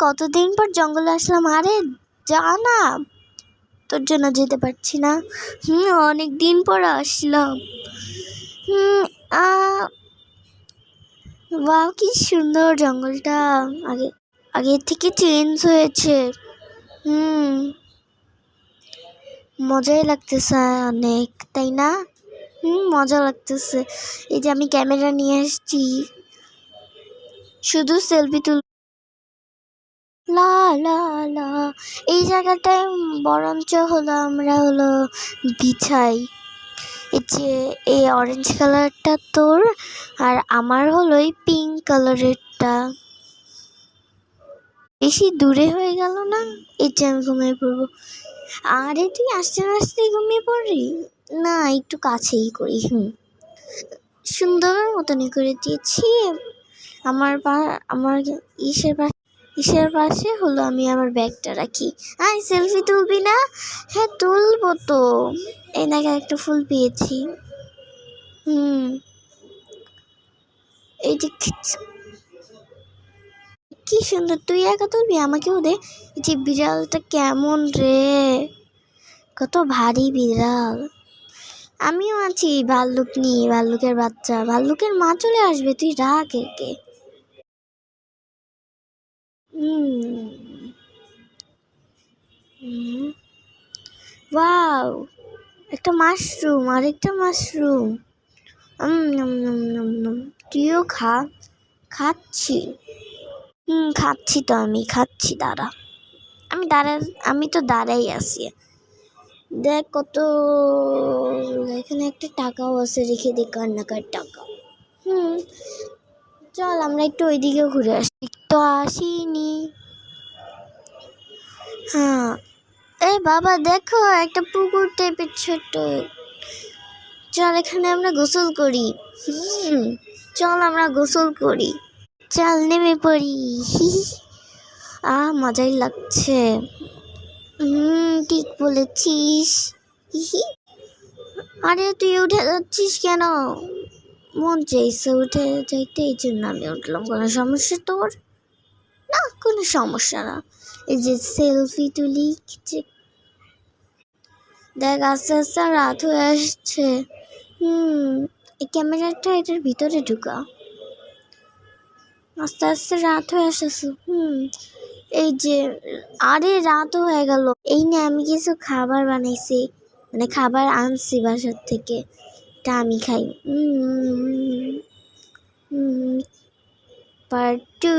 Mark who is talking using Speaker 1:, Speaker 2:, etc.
Speaker 1: কতদিন পর জঙ্গলে আসলাম। আরে যা না, তোর জন্য যেতে পারছি না। অনেক দিন পর আসলাম। বাহ, কি সুন্দর জঙ্গলটা। আগের থেকে চেঞ্জ হয়েছে। মজাই লাগতেছে অনেক, তাই না? মজা লাগতেছে। এই যে আমি ক্যামেরা নিয়ে এসেছি, শুধু সেলফি তুল। লা লা লা, এই জায়গাটায় বরঞ্চ আমরা বিছাই। এই যে এই অরেঞ্জ কালারটা তোর, আর আমার হলো এই পিঙ্ক কালারেরটা। বেশি দূরে হয়ে গেল না? এই যে আমি ঘুমিয়ে পড়বো। আরে তুই আস্তে আস্তে ঘুমিয়ে পড়বি না, একটু কাছেই করি। সুন্দর মতনই করে দিয়েছি। আমার ইসের পাশে আমি আমার ব্যাগটা রাখি। সেলফি তুলবি না? হ্যাঁ তুলবো তো। এই নাকি একটা ফুল পেয়েছি। এই যে কি সুন্দর, তুই একা তুলবি, আমাকেও দে। এই যে বিড়ালটা কেমন রে, কত ভারী বিড়াল। আমিও আছি ভাল্লুক নিয়ে, ভাল্লুকের বাচ্চা। ভাল্লুকের মা চলে আসবে, তুই রাখ একে। ওয়াও, একটা মাশরুম, আরেকটা মাশরুম। তুইও খা। খাচ্ছি। খাচ্ছি তো, আমি খাচ্ছি। আমি তো দাঁড়াই আছি। দেখ কত, এখানে একটা টাকাও আছে, রেখে দে, কান্নাকার টাকা। চল আমরা একটু ওইদিকে ঘুরে আসি। তো আসিনি। হ্যাঁ, এই বাবা দেখো একটা পুকুর টাইপের ছোট্ট। চল এখানে আমরা গোসল করি। চল আমরা গোসল করি। চল নেমে পড়ি। মজাই লাগছে। ঠিক বলেছিস। আরে তুই উঠে যাচ্ছিস কেন? মন চাইছে উঠে যাইতে, এই জন্য আমি উঠলাম। কোনো সমস্যা তোর? না, কোনো সমস্যা না। এই যে সেলফি তুলি। দেখ আস্তে আস্তে রাত হয়ে আসছে। এই ক্যামেরাটা এটার ভিতরে ঢুকা। আস্তে আস্তে রাত হয়ে আসছে। এই যে আরে রাতও হয়ে গেল। এই না, আমি কিছু খাবার বানাইছি, মানে খাবার আনছি বাসার থেকে, এটা আমি খাই। পার্ট 2।